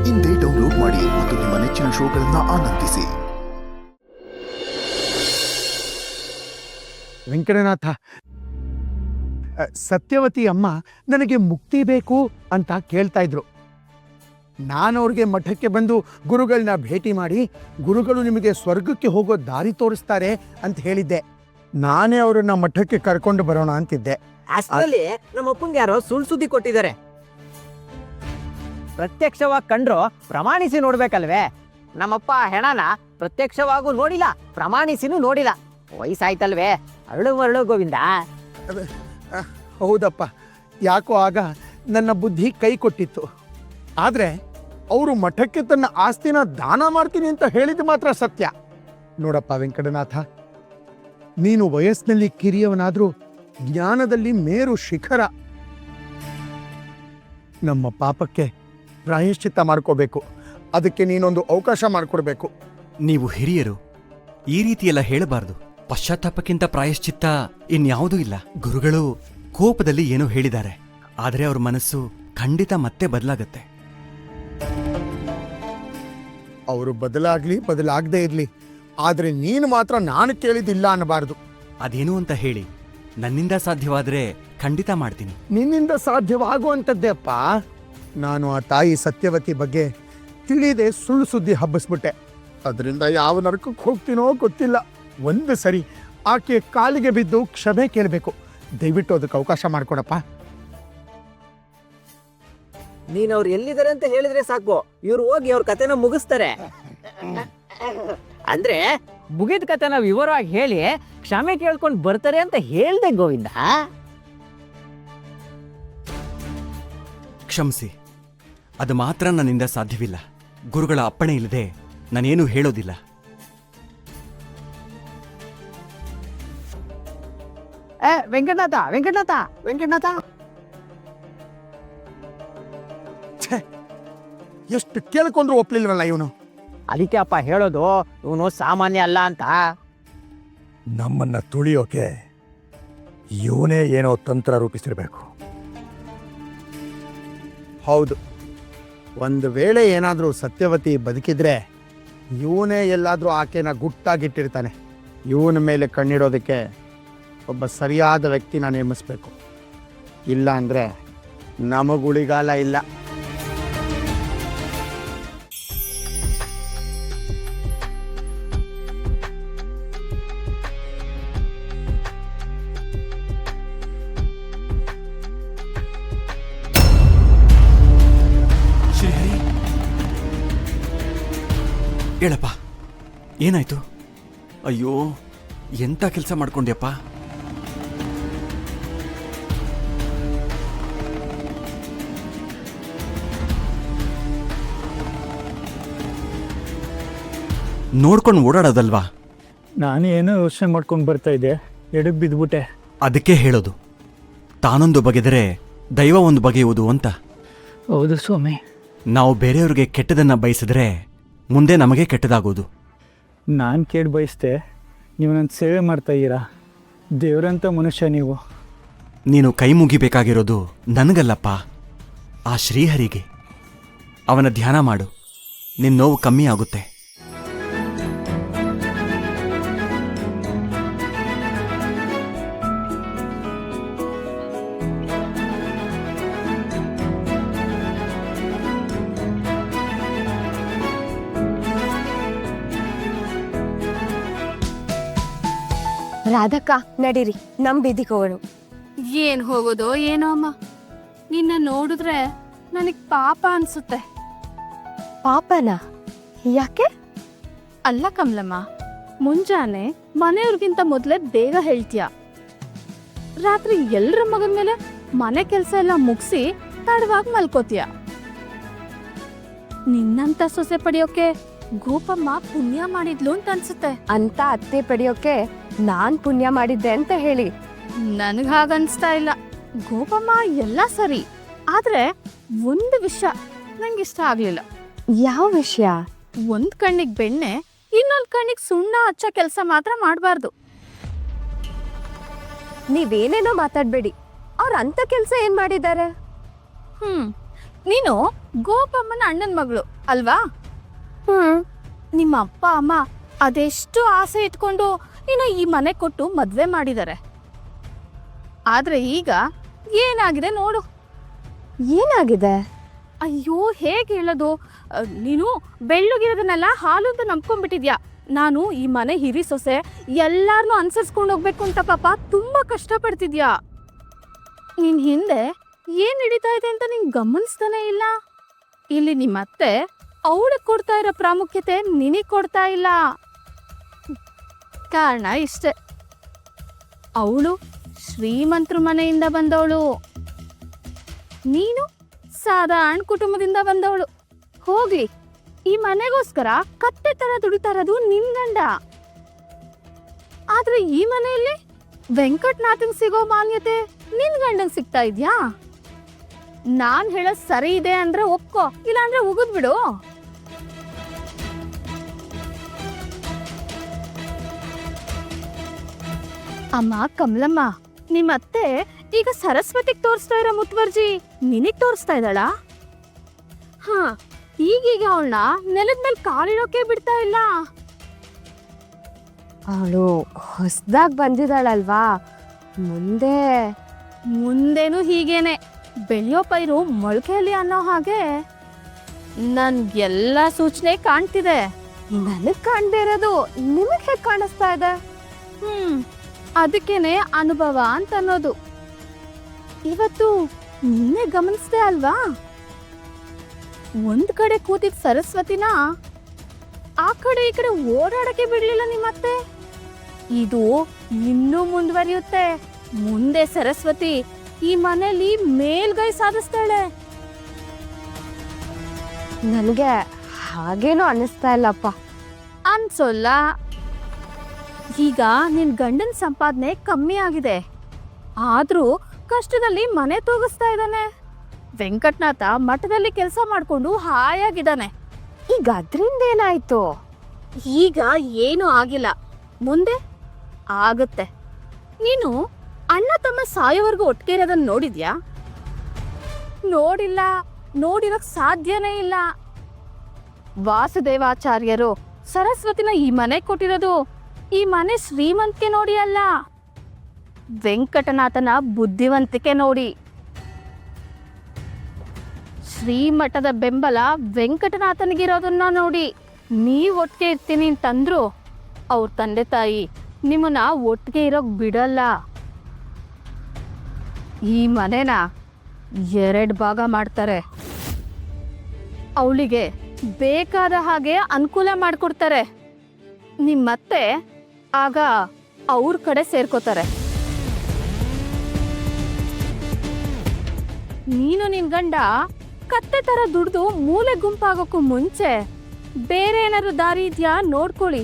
ಇಂದೇ ಡೌನ್ಲೋಡ್ ಮಾಡಿ ಮತ್ತು ನಿಮ್ಮ ನೆಚ್ಚಿನ ಶೋಗಳನ್ನು ಆನಂದಿಸಿ. ವೆಂಕಟನಾಥ, ಸತ್ಯವತಿ ಅಮ್ಮ ನನಗೆ ಮುಕ್ತಿ ಬೇಕು ಅಂತ ಕೇಳ್ತಾ ಇದ್ರು. ನಾನು ಅವ್ರಿಗೆ ಮಠಕ್ಕೆ ಬಂದು ಗುರುಗಳನ್ನ ಭೇಟಿ ಮಾಡಿ ಗುರುಗಳು ನಿಮಗೆ ಸ್ವರ್ಗಕ್ಕೆ ಹೋಗೋ ದಾರಿ ತೋರಿಸ್ತಾರೆ ಅಂತ ಹೇಳಿದ್ದೆ. ನಾನೇ ಅವರನ್ನ ಮಠಕ್ಕೆ ಕರ್ಕೊಂಡು ಬರೋಣ ಅಂತಿದ್ದೆ. ಅಷ್ಟರಲ್ಲಿ ನಮ್ಮ ಅಪ್ಪಂಗೆ ಯಾರೋ ಸುಳ್ಳು ಸುದ್ದಿ ಕೊಟ್ಟಿದ್ದಾರೆ. ಪ್ರತ್ಯಕ್ಷವಾಗಿ ಕಂಡ್ರು ಪ್ರಮಾಣಿಸಿ ನೋಡ್ಬೇಕಲ್ವೇ? ನಮ್ಮಪ್ಪ ಹೆಣನ ಪ್ರತ್ಯಕ್ಷವಾಗೂ ನೋಡಿಲ್ಲ, ಪ್ರಮಾಣಿಸಿನೂ ನೋಡಿಲ್ಲ. ವಯಸ್ಸಾಯ್ತಲ್ವೇ, ಅರಳು ಮರಳು ಗೋವಿಂದ. ಹೌದಪ್ಪ, ಯಾಕೋ ಆಗ ನನ್ನ ಬುದ್ಧಿ ಕೈ ಕೊಟ್ಟಿತ್ತು. ಆದರೆ ಅವರು ಮಠಕ್ಕೆ ತನ್ನ ಆಸ್ತಿನ ದಾನ ಮಾಡ್ತೀನಿ ಅಂತ ಹೇಳಿದ್ದು ಮಾತ್ರ ಸತ್ಯ. ನೋಡಪ್ಪ ವೆಂಕಟನಾಥ, ನೀನು ವಯಸ್ಸಿನಲ್ಲಿ ಕಿರಿಯವನಾದ್ರೂ ಜ್ಞಾನದಲ್ಲಿ ಮೇರು ಶಿಖರ. ನಮ್ಮ ಪಾಪಕ್ಕೆ ಪ್ರಾಯಶ್ಚಿತ್ತ ಮಾಡ್ಕೋಬೇಕು. ಅದಕ್ಕೆ ನೀನೊಂದು ಅವಕಾಶ ಮಾಡಿಕೊಡ್ಬೇಕು. ನೀವು ಹಿರಿಯರು, ಈ ರೀತಿಯೆಲ್ಲ ಹೇಳಬಾರದು. ಪಶ್ಚಾತ್ತಾಪಕ್ಕಿಂತ ಪ್ರಾಯಶ್ಚಿತ್ತ ಇನ್ಯಾವುದೂ ಇಲ್ಲ. ಗುರುಗಳು ಕೋಪದಲ್ಲಿ ಏನೋ ಹೇಳಿದ್ದಾರೆ, ಆದರೆ ಅವ್ರ ಮನಸ್ಸು ಖಂಡಿತ ಮತ್ತೆ ಬದಲಾಗತ್ತೆ. ಅವರು ಬದಲಾಗದೇ ಇರಲಿ, ಆದರೆ ನೀನು ಮಾತ್ರ ನಾನು ಕೇಳಿದಿಲ್ಲ ಅನ್ನಬಾರದು. ಅದೇನು ಅಂತ ಹೇಳಿ, ನನ್ನಿಂದ ಸಾಧ್ಯವಾದರೆ ಖಂಡಿತ ಮಾಡ್ತೀನಿ. ನಿನ್ನಿಂದ ಸಾಧ್ಯವಾಗುವಂಥದ್ದೇ ಅಪ್ಪ. ನಾನು ಆ ತಾಯಿ ಸತ್ಯವತಿ ಬಗ್ಗೆ ತಿಳಿಯದೆ ಸುಳ್ಳು ಸುದ್ದಿ ಹಬ್ಬಿಸ್ಬಿಟ್ಟೆ. ಅದರಿಂದ ಯಾವ ನರಕಕ್ಕೆ ಹೋಗ್ತೀನೋ ಗೊತ್ತಿಲ್ಲ. ಒಂದು ಸರಿ ಆಕೆ ಕಾಲಿಗೆ ಬಿದ್ದು ಕ್ಷಮೆ ಕೇಳಬೇಕು. ದಯವಿಟ್ಟು ಅದಕ್ಕೆ ಅವಕಾಶ ಮಾಡಿಕೊಡಪ್ಪ. ನೀನ್ ಅವ್ರು ಎಲ್ಲಿದ್ದಾರೆ ಅಂತ ಹೇಳಿದ್ರೆ ಸಾಕು, ಇವ್ರು ಹೋಗಿ ಅವ್ರ ಕತೆನ ಮುಗಿಸ್ತಾರೆ. ಅಂದ್ರೆ ಮುಗಿದ ಕತೆನ ವಿವರವಾಗಿ ಹೇಳಿ ಕ್ಷಮೆ ಕೇಳ್ಕೊಂಡು ಬರ್ತಾರೆ ಅಂತ ಹೇಳ್ದೆ ಗೋವಿಂದ. ಕ್ಷಮಿಸಿ, ಅದು ಮಾತ್ರ ನನ್ನಿಂದ ಸಾಧ್ಯವಿಲ್ಲ. ಗುರುಗಳ ಅಪ್ಪಣೆ ಇಲ್ಲದೆ ನಾನೇನು ಹೇಳೋದಿಲ್ಲ. ವೆಂಕಟನಾಥ ವೆಂಕಟನಾಥ ವೆಂಕಟನಾಥ, ಎಷ್ಟು ಕೇಳ್ಕೊಂಡ್ರು ಒಪ್ಲಿಲ್ವಲ್ಲ ಇವನು. ಅದಕ್ಕೆ ಅಪ್ಪ ಹೇಳೋದು, ಇವನು ಸಾಮಾನ್ಯ ಅಲ್ಲ ಅಂತ. ನಮ್ಮನ್ನ ತುಳಿಯೋಕೆ ಇವನೇ ಏನೋ ತಂತ್ರ ರೂಪಿಸಿರ್ಬೇಕು. ಹೌದು, ಒಂದು ವೇಳೆ ಏನಾದರೂ ಸತ್ಯವತಿ ಬದುಕಿದ್ರೆ ಇವನೇ ಎಲ್ಲಾದರೂ ಆಕೆನ ಗುಟ್ಟಾಗಿಟ್ಟಿರ್ತಾನೆ. ಇವನ ಮೇಲೆ ಕಣ್ಣಿಡೋದಕ್ಕೆ ಒಬ್ಬ ಸರಿಯಾದ ವ್ಯಕ್ತಿನ ನೇಮಿಸ್ಬೇಕು. ಇಲ್ಲ ಅಂದರೆ ನಮಗುಳಿಗಾಲ ಇಲ್ಲ. ಶ್ರೀಹರಿ, ಹೇಳಪ್ಪ, ಏನಾಯ್ತು? ಅಯ್ಯೋ, ಎಂತ ಕೆಲಸ ಮಾಡ್ಕೊಂಡ್ಯಪ್ಪ? ನೋಡ್ಕೊಂಡು ಓಡಾಡೋದಲ್ವಾ? ನಾನು ಏನೋ ಯೋಚನೆ ಮಾಡ್ಕೊಂಡು ಬರ್ತಾ ಇದ್ದೆ, ಎಡಕ್ಕೆ ಬಿದ್ದುಬಿಟ್ಟೆ. ಅದಕ್ಕೆ ಹೇಳೋದು, ತಾನೊಂದು ಬಗೆದರೆ ದೈವ ಒಂದು ಬಗೆಯುವುದು ಅಂತ. ಹೌದು ಸ್ವಾಮಿ. ನಾವು ಬೇರೆಯವ್ರಿಗೆ ಕೆಟ್ಟದನ್ನ ಬಯಸಿದ್ರೆ ಮುಂದೆ ನಮಗೆ ಕೆಟ್ಟದಾಗೋದು. ನಾನು ಕೇಳಿ ಬಯಸ್ತೆ, ನೀವು ನನ್ನ ಸೇವೆ ಮಾಡ್ತಾ ಇದ್ದೀರಾ. ದೇವರಂಥ ಮನುಷ್ಯ ನೀವು. ನೀನು ಕೈ ಮುಗಿಬೇಕಾಗಿರೋದು ನನಗಲ್ಲಪ್ಪ, ಆ ಶ್ರೀಹರಿಗೆ. ಅವನ ಧ್ಯಾನ ಮಾಡು, ನಿನ್ನ ನೋವು ಕಮ್ಮಿ ಆಗುತ್ತೆ. ರಾಧಕ್ಕ, ನಡೀರಿ, ನಮ್ ಬೀದಿಗೆ ಹೋಗೋಣ. ಏನ್ ಹೋಗೋದೋ ಏನೋ ಅಮ್ಮ, ನಿನ್ನ ನೋಡಿದ್ರೆ ನನಗ್ ಪಾಪ ಅನ್ಸುತ್ತೆ. ಪಾಪನ? ಯಾಕೆ? ಅಲ್ಲ ಕಮಲಮ್ಮ, ಮುಂಜಾನೆ ಮನೆಯವ್ರಿಗಿಂತ ಮೊದ್ಲೇ ಬೇಗ ಹೇಳ್ತೀಯ, ರಾತ್ರಿ ಎಲ್ರ ಮಗನ ಮೇಲೆ ಮನೆ ಕೆಲಸ ಎಲ್ಲ ಮುಗಿಸಿ ತಡವಾಗಿ ಮಲ್ಕೋತೀಯ. ನಿನ್ನಂತ ಸೊಸೆ ಪಡೆಯೋಕೆ ಗೋಪಮ್ಮ ಪುಣ್ಯ ಮಾಡಿದ್ಲು ಅಂತ ಅನ್ಸುತ್ತೆ. ಅಂತ ಅತ್ತೆ ಪಡೆಯೋಕೆ ನಾನ್ ಪುಣ್ಯ ಮಾಡಿದ್ದೆ ಅಂತ ಹೇಳಿ? ನನಗ್ ಹಾಗನ್ಸ್ತಾ ಇಲ್ಲ. ಗೋಪಮ್ಮ ಎಲ್ಲ ಸರಿ, ಆದ್ರೆ ಒಂದು ವಿಷಯ ನಂಗಿಷ್ಟ ಆಗ್ಲಿಲ್ಲ. ಯಾವ ವಿಷಯ? ಒಂದ್ ಕಣ್ಣಿಗೆ ಬೆಣ್ಣೆ, ಇನ್ನೊಂದ್ ಕಣ್ಣಿಗೆ ಸುಣ್ಣ ಹಚ್ಚೋ ಕೆಲಸ ಮಾತ್ರ ಮಾಡಬಾರ್ದು. ನೀವೇನೇನೋ ಮಾತಾಡ್ಬೇಡಿ. ಅವ್ರ ಅಂತ ಕೆಲ್ಸ ಏನ್ ಮಾಡಿದ್ದಾರೆ? ನೀನು ಗೋಪಮ್ಮನ ಅಣ್ಣನ ಮಗಳು ಅಲ್ವಾ? ಹ್ಮ್ ನಿಮ್ಮ ಅಪ್ಪ ಅಮ್ಮ ಅದೆಷ್ಟು ಆಸೆ ಇಟ್ಕೊಂಡು ನೀನು ಈ ಮನೆ ಕೊಟ್ಟು ಮದ್ವೆ ಮಾಡಿದ್ದಾರೆ. ಆದ್ರೆ ಈಗ ಏನಾಗಿದೆ ನೋಡು. ಏನಾಗಿದೆ? ಅಯ್ಯೋ ಹೇಗೆ ಹೇಳೋದು, ನೀನು ಬೆಳ್ಳಗಿರೋದನ್ನೆಲ್ಲ ಹಾಲು ಅಂತ ನಂಬ್ಕೊಂಡ್ಬಿಟ್ಟಿದ್ಯಾ. ನಾನು ಈ ಮನೆ ಹಿರಿ ಸೊಸೆ, ಎಲ್ಲಾರನ್ನೂ ಅನ್ಸರ್ಸ್ಕೊಂಡು ಹೋಗ್ಬೇಕು ಅಂತ ಪಾಪ ತುಂಬಾ ಕಷ್ಟಪಡ್ತಿದ್ಯಾ. ನಿನ್ ಹಿಂದೆ ಏನ್ ನಡೀತಾ ಇದೆ ಅಂತ ನಿಂಗೆ ಗಮನಿಸ್ತಾನೆ ಇಲ್ಲ. ಇಲ್ಲಿ ನಿಮ್ಮತ್ತೆ ಅವಳಿಗೆ ಕೊಡ್ತಾ ಇರೋ ಪ್ರಾಮುಖ್ಯತೆ ನಿನಗೆ ಕೊಡ್ತಾ ಇಲ್ಲ. ಕಾರಣ ಇಷ್ಟೆ, ಅವಳು ಶ್ರೀಮಂತರ ಮನೆಯಿಂದ ಬಂದವಳು, ನೀನು ಸಾಧಾರಣ ಕುಟುಂಬದಿಂದ ಬಂದವಳು. ಹೋಗ್ಲಿ, ಈ ಮನೆಗೋಸ್ಕರ ಕತ್ತೆ ತರ ದುಡಿತಾ ಇರೋದು ನಿನ್ ಗಂಡ. ಆದ್ರೆ ಈ ಮನೆಯಲ್ಲಿ ವೆಂಕಟನಾಥಂಗ್ ಸಿಗೋ ಮಾನ್ಯತೆ ನಿನ್ ಗಂಡಂಗ್ ಸಿಗ್ತಾ ಇದ್ಯಾ? ನಾನ್ ಹೇಳೋದ್ ಸರಿ ಇದೆ ಅಂದ್ರೆ ಒಪ್ಕೋ, ಇಲ್ಲ ಅಂದ್ರೆ ಉಗಿದ್ ಬಿಡು. ಅಮ್ಮ ಕಮಲಮ್ಮ, ನಿಮ್ಮತ್ತೆ ಈಗ ಸರಸ್ವತಿಗ್ ತೋರಿಸ್ತಾ ಇರೋ ಮುತುವರ್ಜಿ ನಿನಗ್ ತೋರಿಸ್ತಾ ಇದ್ದಾಳ? ಹಾ, ಈಗೀಗ ಅವಳನ್ನ ನೆಲದ ಮೇಲೆ ಕಾಲಿಡೋಕೆ ಬಿಡ್ತಾ ಇಲ್ಲ. ಅವಳು ಹೊಸ್ದಾಗ್ ಬಂದಿದ್ದಾಳಲ್ವಾ, ಮುಂದೇನು ಹೀಗೇನೆ ಬೆಳೆಯೋ ಪೈರು ಮೊಳಕೆಯಲ್ಲಿ ಅನ್ನೋ ಹಾಗೆ ನನ್ಗೆಲ್ಲ ಸೂಚನೆ ಕಾಣ್ತಿದೆ. ನನಗ್ ಕಾಣ್ದೇ ಇರೋದು ನಿಮಗ್ ಹೇಗ್ ಕಾಣಿಸ್ತಾ ಇದೆ? ಅದಕ್ಕೇನೆ ಅನುಭವ ಅಂತ ಅನ್ನೋದು. ಇವತ್ತು ನಿನ್ನೆ ಗಮನಿಸ್ದೆ ಅಲ್ವಾ, ಒಂದ್ ಕಡೆ ಕೂತಿದ್ ಸರಸ್ವತಿನ ಆ ಕಡೆ ಈ ಕಡೆ ಓಡಾಡಕ್ಕೆ ಬಿಡ್ಲಿಲ್ಲ ನಿಮ್ಮತ್ತೆ. ಇದು ಇನ್ನೂ ಮುಂದುವರಿಯುತ್ತೆ. ಮುಂದೆ ಸರಸ್ವತಿ ಈ ಮನೆಯಲ್ಲಿ ಮೇಲ್ಗೈ ಸಾಧಿಸ್ತಾಳೆ. ನನ್ಗೆ ಹಾಗೇನೂ ಅನ್ನಿಸ್ತಾ ಇಲ್ಲಪ್ಪ. ಅನ್ಸೋಲ್ಲ. ಈಗ ನಿನ್ ಗಂಡನ ಸಂಪಾದನೆ ಕಮ್ಮಿ ಆಗಿದೆ, ಆದ್ರೂ ಕಷ್ಟದಲ್ಲಿ ಮನೆ ತೂಗಿಸ್ತಾ ಇದ್ದಾನೆ. ವೆಂಕಟನಾಥ ಮಠದಲ್ಲಿ ಕೆಲಸ ಮಾಡ್ಕೊಂಡು ಹಾಯಾಗಿದ್ದಾನೆ. ಈಗ ಅದ್ರಿಂದ ಏನಾಯ್ತು? ಈಗ ಏನೂ ಆಗಿಲ್ಲ, ಮುಂದೆ ಆಗುತ್ತೆ. ನೀನು ಅಣ್ಣ ತಮ್ಮ ಸಾಯೋವರೆಗೂ ಒಟ್ಟಿಗೆ ಇರೋದನ್ನ ನೋಡಿದ್ಯಾ? ನೋಡಿಲ್ಲ, ನೋಡಿರೋಕ್ ಸಾಧ್ಯನೇ ಇಲ್ಲ. ವಾಸುದೇವಾಚಾರ್ಯರು ಸರಸ್ವತಿನ ಈ ಮನೆ ಕೊಟ್ಟಿರೋದು ಈ ಮನೆ ಶ್ರೀಮಂತಿಕೆ ನೋಡಿ ಅಲ್ಲ, ವೆಂಕಟನಾಥನ ಬುದ್ಧಿವಂತಿಕೆ ನೋಡಿ. ಶ್ರೀಮಠದ ಬೆಂಬಲ ವೆಂಕಟನಾಥನಿಗಿರೋದನ್ನ ನೋಡಿ. ನೀವ್ ಒಟ್ಟಿಗೆ ಇರ್ತೀನಿ ಅಂತಂದ್ರು ಅವ್ರ ತಂದೆ ತಾಯಿ ನಿಮ್ಮನ್ನ ಒಟ್ಟಿಗೆ ಇರೋಕ್ ಬಿಡಲ್ಲ. ಈ ಮನೆನ 2 ಭಾಗ ಮಾಡ್ತಾರೆ. ಅವಳಿಗೆ ಬೇಕಾದ ಹಾಗೆ ಅನುಕೂಲ ಮಾಡಿಕೊಡ್ತಾರೆ. ನಿಮ್ಮತ್ತೆ ಆಗ ಅವ್ರ ಕಡೆ ಸೇರ್ಕೋತಾರೆ. ನೀನು ನಿನ್ ಗಂಡ ಕತ್ತೆ ತರ ದುಡ್ದು ಮೂಲೆ ಗುಂಪಾಗೋಕ್ಕೂ ಮುಂಚೆ ಬೇರೆ ಏನಾದ್ರು ದಾರಿ ಇದೆಯಾ ನೋಡ್ಕೊಳ್ಳಿ.